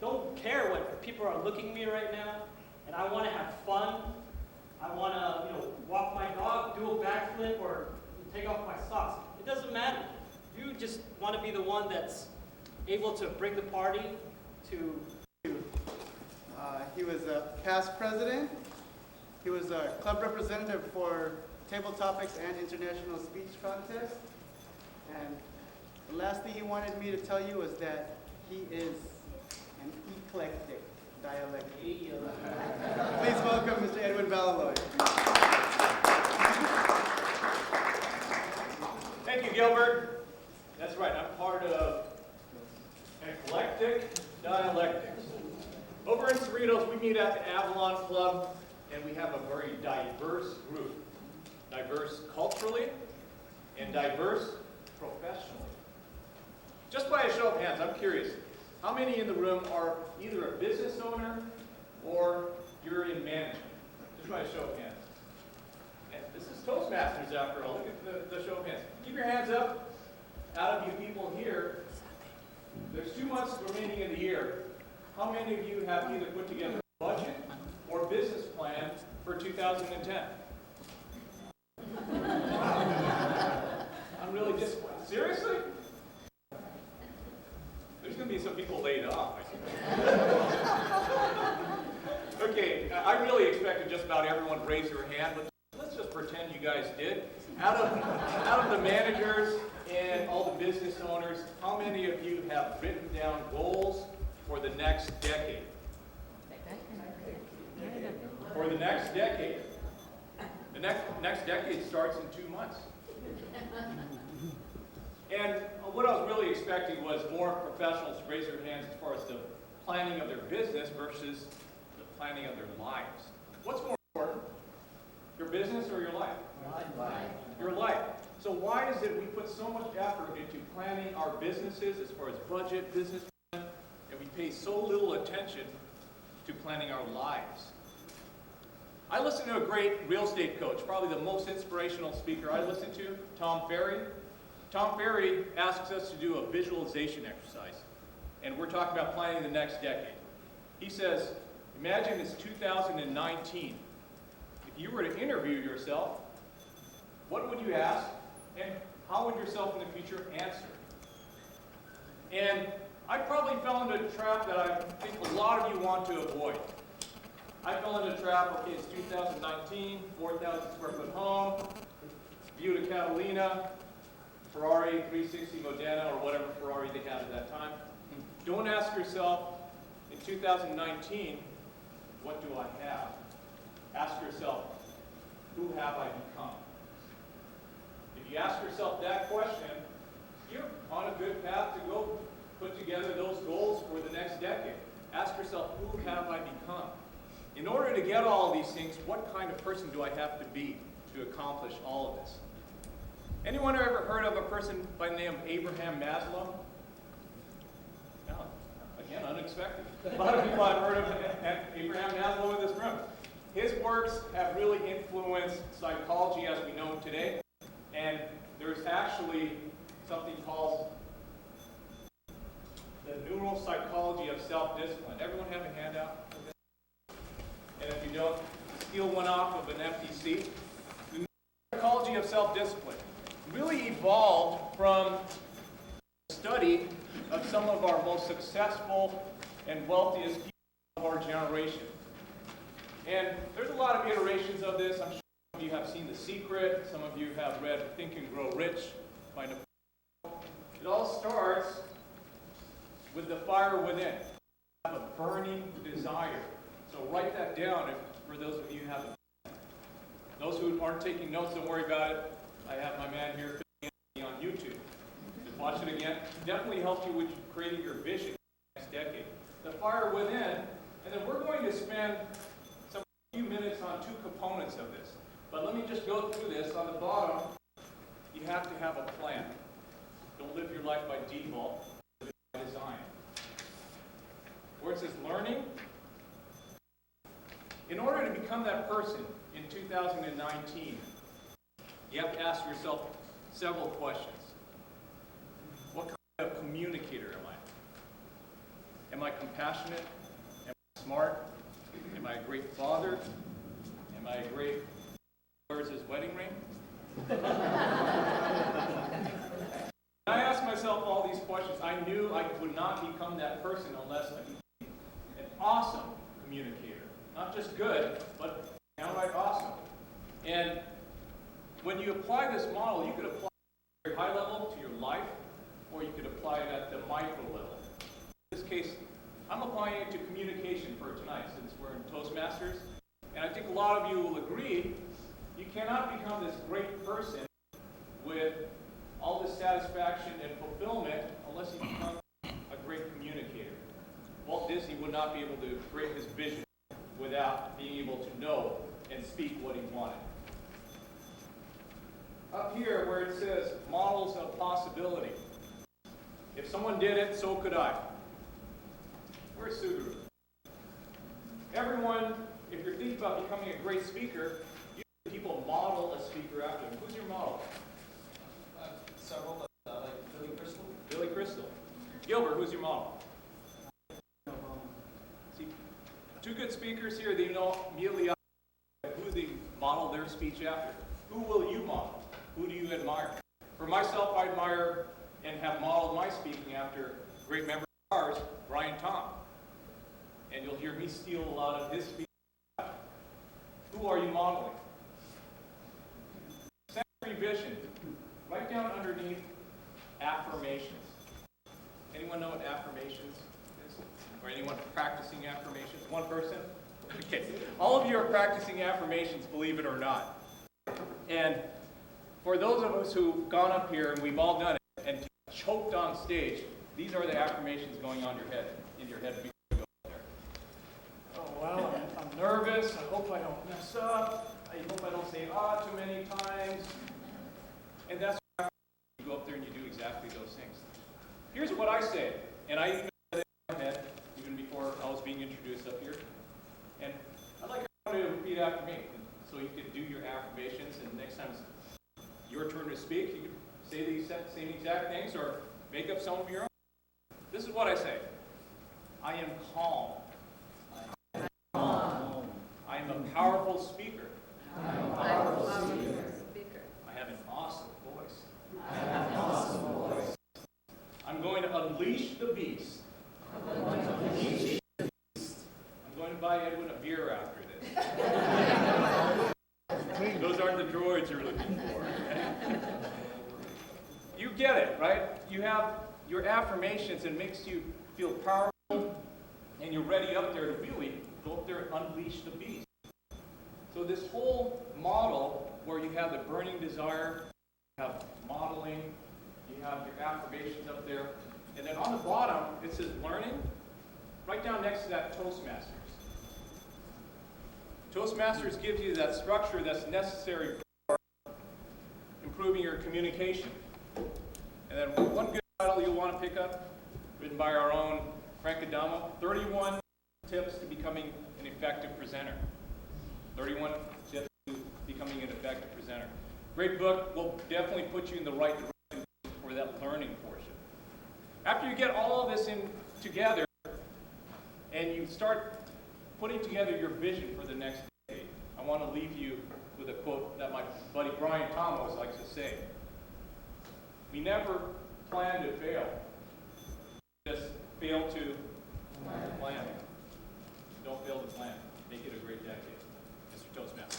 don't care what people are looking at me right now, and I want to have fun. I want to, walk my dog, do a backflip, or take off my socks. It doesn't matter. You just want to be the one that's able to bring the party to. He was a past president. He was a club representative for table topics and international speech contest. And the last thing he wanted me to tell you was that he is an eclectic dialect. Please welcome Mr. Edwin Baloloy. Thank you, Gilbert. That's right, I'm part of eclectic dialectics. Over in Cerritos, we meet at the Avalon Club, and we have a very diverse group. Diverse culturally and diverse professionally. Just by a show of hands, I'm curious, how many in the room are either a business owner or you're in management? Just by a show of hands. And this is Toastmasters after all. Look at the show of hands. Keep your hands up. Out of you people here, there's 2 months remaining in the year. How many of you have either put together a budget or business plan for 2010? I'm really disappointed. Seriously? There's going to be some people laid off, I suppose. Okay, I really expected just about everyone to raise their hand, but let's just pretend you guys did. Out of the managers and all the business owners, how many of you have written down goals for the next decade? For the next decade. The next decade starts in 2 months. And what I was really expecting was more professionals to raise their hands as far as the planning of their business versus the planning of their lives. What's more important? Your business or your life? Life. Your life. So why is it we put so much effort into planning our businesses as far as budget, business plan, and we pay so little attention to planning our lives? I listen to a great real estate coach, probably the most inspirational speaker I listen to, Tom Ferry. Tom Ferry asks us to do a visualization exercise, and we're talking about planning the next decade. He says, imagine it's 2019. If you were to interview yourself, what would you ask, and how would yourself in the future answer? And I probably fell into a trap that I think a lot of you want to avoid. I fell into a trap, okay, it's 2019, 4,000 square foot home, view to Catalina, Ferrari 360 Modena, or whatever Ferrari they had at that time. Don't ask yourself, in 2019, what do I have? Ask yourself, who have I become? If you ask yourself that question, you're on a good path to go put together those goals for the next decade. Ask yourself, who have I become? In order to get all of these things, what kind of person do I have to be to accomplish all of this? Anyone ever heard of a person by the name of Abraham Maslow? No, again, unexpected. A lot of people have heard of Abraham Maslow in this room. His works have really influenced psychology as we know it today. And there's actually something called the neuropsychology of self-discipline. Everyone have a handout? And if you don't, steal one off of an empty seat. The neuropsychology of self-discipline really evolved from the study of some of our most successful and wealthiest people of our generation. And there's a lot of iterations of this. I'm sure some of you have seen The Secret. Some of you have read Think and Grow Rich by Napoleon. It all starts with the fire within. You have a burning desire. So write that down for those of you who haven't. Those who aren't taking notes, don't worry about it. I have my man here on YouTube. Just watch it again. Definitely helps you with creating your vision for the next decade. The fire within, and then we're going to spend some few minutes on two components of this. But let me just go through this. On the bottom, you have to have a plan. Don't live your life by default, live it by design. Where it says learning, in order to become that person in 2019, you have to ask yourself several questions. What kind of communicator am I? Am I compassionate? Am I smart? Am I a great father? Am I a great, where's his wedding ring? I asked myself all these questions. I knew I would not become that person unless I became an awesome communicator. Not just good, but downright awesome. And when you apply this model, you could apply it at a very high level to your life, or you could apply it at the micro level. In this case, I'm applying it to communication for tonight, since we're in Toastmasters. And I think a lot of you will agree, you cannot become this great person with all this satisfaction and fulfillment unless you become a great communicator. Walt Disney would not be able to create his vision without being able to know and speak what he wanted. Up here where it says models of possibility. If someone did it, so could I. Where's Suguru? Everyone, if you're thinking about becoming a great speaker, usually people model a speaker after them. Who's your model? Several, like Billy Crystal. Billy Crystal. Gilbert, who's your model? See, two good speakers here, they know immediately who they model their speech after. Who will you model? Who do you admire? For myself, I admire and have modeled my speaking after a great member of ours, Brian Tom. And you'll hear me steal a lot of his speech. Who are you modeling? Sensory vision. Write down underneath affirmations. Anyone know what affirmations is? Or anyone practicing affirmations? One person? Okay. All of you are practicing affirmations, believe it or not. And for those of us who've gone up here and we've all done it and choked on stage, these are the affirmations going on in your head before you go up there. Oh, well, I'm nervous. I hope I don't mess up. I hope I don't say too many times. And that's why you go up there and you do exactly those things. Here's what I say, and I even said it in my head, even before I was being introduced up here. And I'd like everyone to repeat after me, so you can do your affirmations, and next time it's your turn to speak, you can say these same exact things, or make up some of your own. This is what I say. I am calm. I am calm. I am a powerful speaker. I am a powerful speaker. I have an awesome voice. I have an awesome voice. I'm going to unleash the beast. I'm going to unleash the beast. I'm going to buy Edwin a beer after this. Those aren't the droids you're looking for. You get it, right? You have your affirmations and it makes you feel powerful, and you're ready up there to really go up there and unleash the beast. So this whole model where you have the burning desire, you have modeling, you have your affirmations up there, and then on the bottom it says learning. Right down next to that, Toastmasters. Toastmasters gives you that structure that's necessary for improving your communication. And then one good title you'll want to pick up, written by our own Frank Adamo, 31 Tips to Becoming an Effective Presenter. 31 tips to becoming an effective presenter. Great book, will definitely put you in the right direction for that learning portion. After you get all of this in together, and you start putting together your vision for the next decade, I want to leave you with a quote that my buddy Brian Tom always likes to say. We never plan to fail. Just fail to plan. Don't fail to plan. Make it a great decade. Mr. Toastmaster.